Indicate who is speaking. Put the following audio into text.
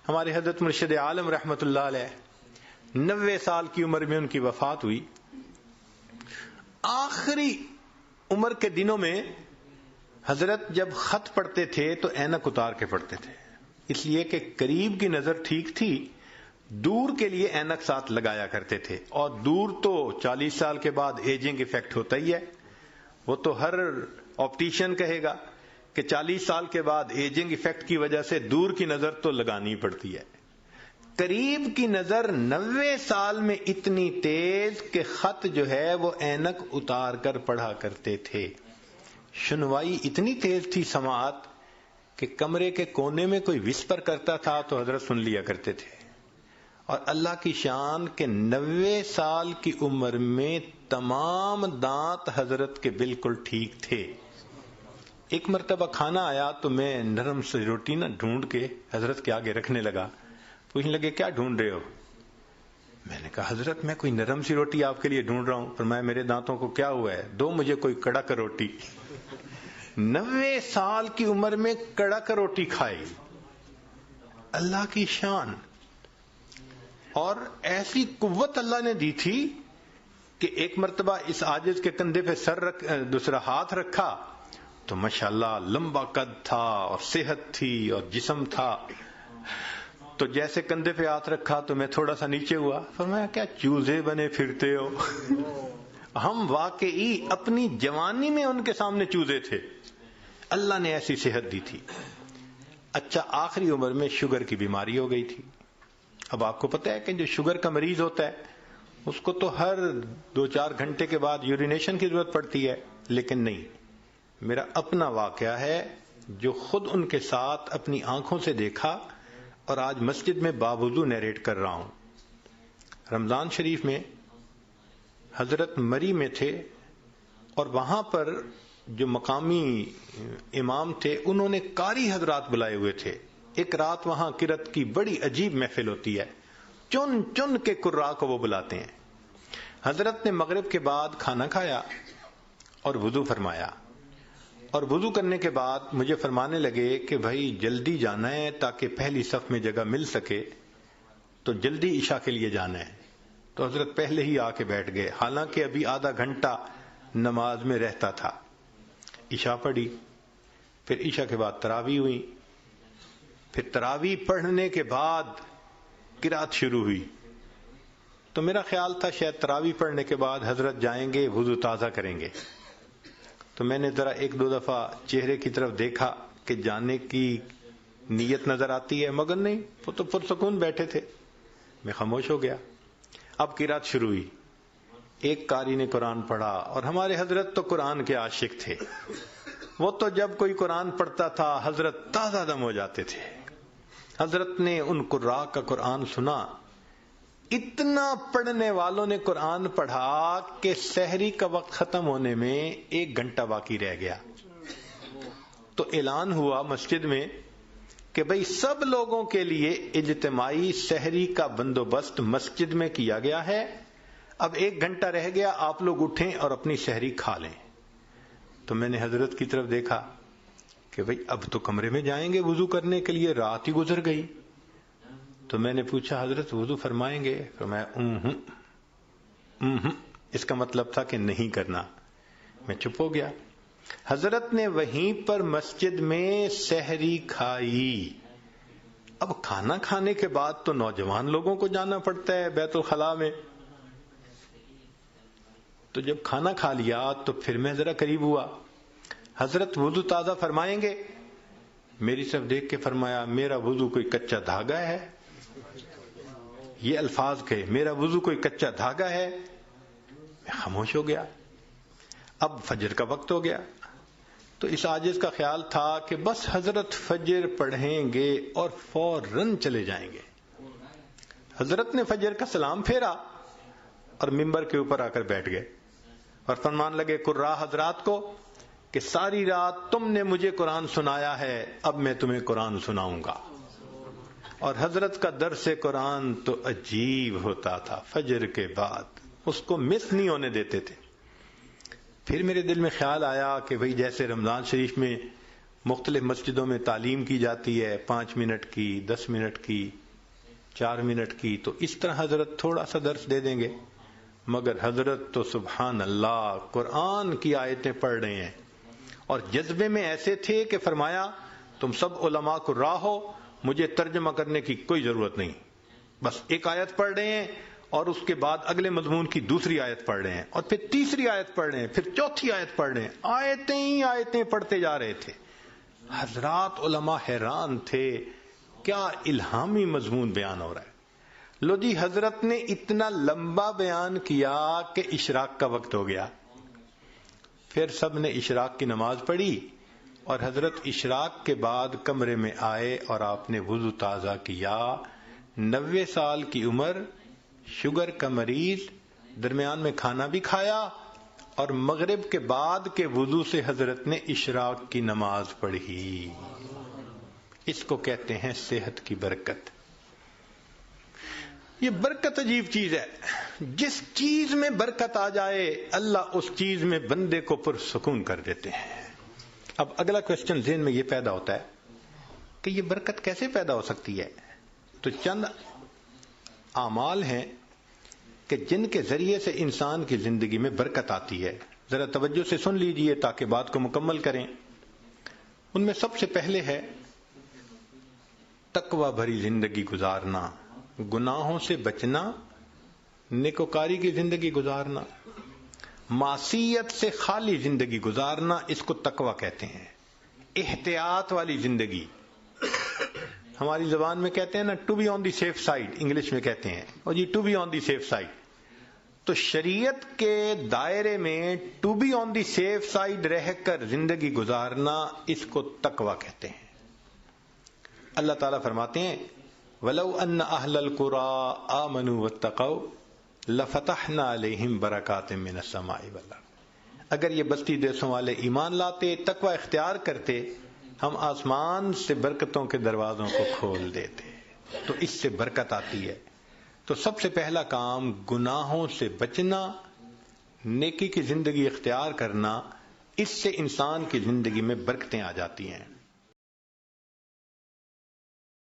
Speaker 1: ہمارے حضرت مرشد عالم رحمۃ اللہ علیہ 90 سال کی عمر میں ان کی وفات ہوئی. آخری عمر کے دنوں میں حضرت جب خط پڑھتے تھے تو اینک اتار کے پڑھتے تھے، اس لیے کہ قریب کی نظر ٹھیک تھی، دور کے لیے اینک ساتھ لگایا کرتے تھے. اور دور تو 40 سال کے بعد ایجنگ ایفیکٹ ہوتا ہی ہے. وہ تو ہر آپٹیشین کہے گا کہ 40 سال کے بعد ایجنگ ایفیکٹ کی وجہ سے دور کی نظر تو لگانی پڑتی ہے. قریب کی نظر 90 سال میں اتنی تیز کہ خط جو ہے وہ اینک اتار کر پڑھا کرتے تھے. سنوائی اتنی تیز تھی سماعت کہ کمرے کے کونے میں کوئی وسپر کرتا تھا تو حضرت سن لیا کرتے تھے. اور اللہ کی شان کہ 90 سال کی عمر میں تمام دانت حضرت کے بالکل ٹھیک تھے. ایک مرتبہ کھانا آیا تو میں نرم سی روٹی نہ ڈھونڈ کے حضرت کے آگے رکھنے لگا. پوچھنے لگے کیا ڈھونڈ رہے ہو؟ میں نے کہا حضرت میں کوئی نرم سی روٹی آپ کے لیے ڈھونڈ رہا ہوں. فرمایا میرے دانتوں کو کیا ہوا ہے؟ دو مجھے کوئی کڑک روٹی. 90 سال کی عمر میں کڑک روٹی کھائی. اللہ کی شان. اور ایسی قوت اللہ نے دی تھی کہ ایک مرتبہ اس عاجز کے کندھے پہ دوسرا ہاتھ رکھا تو ماشاءاللہ لمبا قد تھا اور صحت تھی اور جسم تھا. تو جیسے کندھے پہ ہاتھ رکھا تو میں تھوڑا سا نیچے ہوا. فرمایا کیا چوزے بنے پھرتے ہو؟ ہم واقعی اپنی جوانی میں ان کے سامنے چوزے تھے. اللہ نے ایسی صحت دی تھی. اچھا آخری عمر میں شوگر کی بیماری ہو گئی تھی. اب آپ کو پتہ ہے کہ جو شوگر کا مریض ہوتا ہے اس کو تو ہر 2-4 گھنٹے کے بعد یورینیشن کی ضرورت پڑتی ہے، لیکن نہیں. میرا اپنا واقعہ ہے جو خود ان کے ساتھ اپنی آنکھوں سے دیکھا اور آج مسجد میں باوضو نیریٹ کر رہا ہوں. رمضان شریف میں حضرت مری میں تھے اور وہاں پر جو مقامی امام تھے انہوں نے قاری حضرات بلائے ہوئے تھے. ایک رات وہاں قرات کی بڑی عجیب محفل ہوتی ہے، چن چن کے قراء کو وہ بلاتے ہیں. حضرت نے مغرب کے بعد کھانا کھایا اور وضو فرمایا، اور وضو کرنے کے بعد مجھے فرمانے لگے کہ بھائی جلدی جانا ہے تاکہ پہلی صف میں جگہ مل سکے، تو جلدی عشاء کے لیے جانا ہے. تو حضرت پہلے ہی آ کے بیٹھ گئے، حالانکہ ابھی آدھا گھنٹہ نماز میں رہتا تھا. عشاء پڑھی، پھر عشاء کے بعد تراویح ہوئی، پھر تراویح پڑھنے کے بعد قرات شروع ہوئی. تو میرا خیال تھا شاید تراویح پڑھنے کے بعد حضرت جائیں گے وضو تازہ کریں گے. تو میں نے ذرا 1-2 دفعہ چہرے کی طرف دیکھا کہ جانے کی نیت نظر آتی ہے، مگر نہیں، وہ تو پرسکون بیٹھے تھے. میں خاموش ہو گیا. اب قرات شروع ہوئی. ایک قاری نے قرآن پڑھا، اور ہمارے حضرت تو قرآن کے عاشق تھے. وہ تو جب کوئی قرآن پڑھتا تھا حضرت تازہ دم ہو جاتے تھے. حضرت نے ان قراء کا قرآن سنا. اتنا پڑھنے والوں نے قرآن پڑھا کہ سحری کا وقت ختم ہونے میں 1 گھنٹہ باقی رہ گیا. تو اعلان ہوا مسجد میں کہ بھئی سب لوگوں کے لیے اجتماعی سحری کا بندوبست مسجد میں کیا گیا ہے. اب 1 گھنٹہ رہ گیا، آپ لوگ اٹھیں اور اپنی سحری کھا لیں. تو میں نے حضرت کی طرف دیکھا کہ بھئی اب تو کمرے میں جائیں گے وضو کرنے کے لیے، رات ہی گزر گئی. تو میں نے پوچھا حضرت وضو فرمائیں گے؟ فرمایا اس کا مطلب تھا کہ نہیں کرنا. میں چپ ہو گیا. حضرت نے وہیں پر مسجد میں سحری کھائی. اب کھانا کھانے کے بعد تو نوجوان لوگوں کو جانا پڑتا ہے بیت الخلاء میں. تو جب کھانا کھا لیا تو پھر میں ذرا قریب ہوا. حضرت وضو تازہ فرمائیں گے؟ میری طرف دیکھ کے فرمایا میرا وضو کوئی کچا دھاگا ہے. یہ الفاظ کہے، میرا وضو کوئی کچا دھاگا ہے. میں خاموش ہو گیا. اب فجر کا وقت ہو گیا. تو اس عاجز کا خیال تھا کہ بس حضرت فجر پڑھیں گے اور فوراً چلے جائیں گے. حضرت نے فجر کا سلام پھیرا اور ممبر کے اوپر آ کر بیٹھ گئے اور فرمان لگے قراء حضرات کو کہ ساری رات تم نے مجھے قرآن سنایا ہے، اب میں تمہیں قرآن سناؤں گا. اور حضرت کا درس قرآن تو عجیب ہوتا تھا. فجر کے بعد اس کو مس نہیں ہونے دیتے تھے. پھر میرے دل میں خیال آیا کہ بھئی جیسے رمضان شریف میں مختلف مسجدوں میں تعلیم کی جاتی ہے 5 منٹ کی، 10 منٹ کی، 4 منٹ کی، تو اس طرح حضرت تھوڑا سا درس دے دیں گے، مگر حضرت تو سبحان اللہ قرآن کی آیتیں پڑھ رہے ہیں، اور جذبے میں ایسے تھے کہ فرمایا تم سب علماء کو راہو، مجھے ترجمہ کرنے کی کوئی ضرورت نہیں، بس ایک آیت پڑھ رہے ہیں اور اس کے بعد اگلے مضمون کی دوسری آیت پڑھ رہے ہیں، اور پھر تیسری آیت پڑھ رہے ہیں، پھر چوتھی آیت پڑھ رہے ہیں، آیتیں ہی آیتیں پڑھتے جا رہے تھے۔ حضرات علماء حیران تھے، کیا الہامی مضمون بیان ہو رہا ہے۔ لو جی، حضرت نے اتنا لمبا بیان کیا کہ اشراق کا وقت ہو گیا، پھر سب نے اشراق کی نماز پڑھی، اور حضرت اشراق کے بعد کمرے میں آئے اور آپ نے وضو تازہ کیا۔ 90 سال کی عمر، شوگر کا مریض، درمیان میں کھانا بھی کھایا، اور مغرب کے بعد کے وضو سے حضرت نے اشراق کی نماز پڑھی۔ اس کو کہتے ہیں صحت کی برکت۔ یہ برکت عجیب چیز ہے، جس چیز میں برکت آ جائے اللہ اس چیز میں بندے کو پرسکون کر دیتے ہیں۔ اب اگلا کوشچن ذہن میں یہ پیدا ہوتا ہے کہ یہ برکت کیسے پیدا ہو سکتی ہے؟ تو چند اعمال ہیں کہ جن کے ذریعے سے انسان کی زندگی میں برکت آتی ہے، ذرا توجہ سے سن لیجئے تاکہ بات کو مکمل کریں۔ ان میں سب سے پہلے ہے تقوی بھری زندگی گزارنا، گناہوں سے بچنا، نیکوکاری کی زندگی گزارنا، معصیت سے خالی زندگی گزارنا، اس کو تقوی کہتے ہیں۔ احتیاط والی زندگی، ہماری زبان میں کہتے ہیں نا to be on the safe side, English میں کہتے ہیں، اور جی to be on the safe side. تو شریعت کے دائرے میں to be on the safe side رہ کر زندگی گزارنا، اس کو تقوی کہتے ہیں۔ اللہ تعالیٰ فرماتے ہیں وَلَوْ أَنَّ أَهْلَ الْقُرَىٰ آمَنُوا وَاتَّقَوْا لَفَتَحْنَا عَلَيْهِمْ بَرَكَاتٍ مِّنَ السَّمَاءِ وَالْأَرْضِ۔ اگر یہ بستی دیسوں والے ایمان لاتے، تقوی اختیار کرتے، ہم آسمان سے برکتوں کے دروازوں کو کھول دیتے، تو اس سے برکت آتی ہے۔ تو سب سے پہلا کام گناہوں سے بچنا، نیکی کی زندگی اختیار کرنا، اس سے انسان کی زندگی میں برکتیں آ جاتی ہیں۔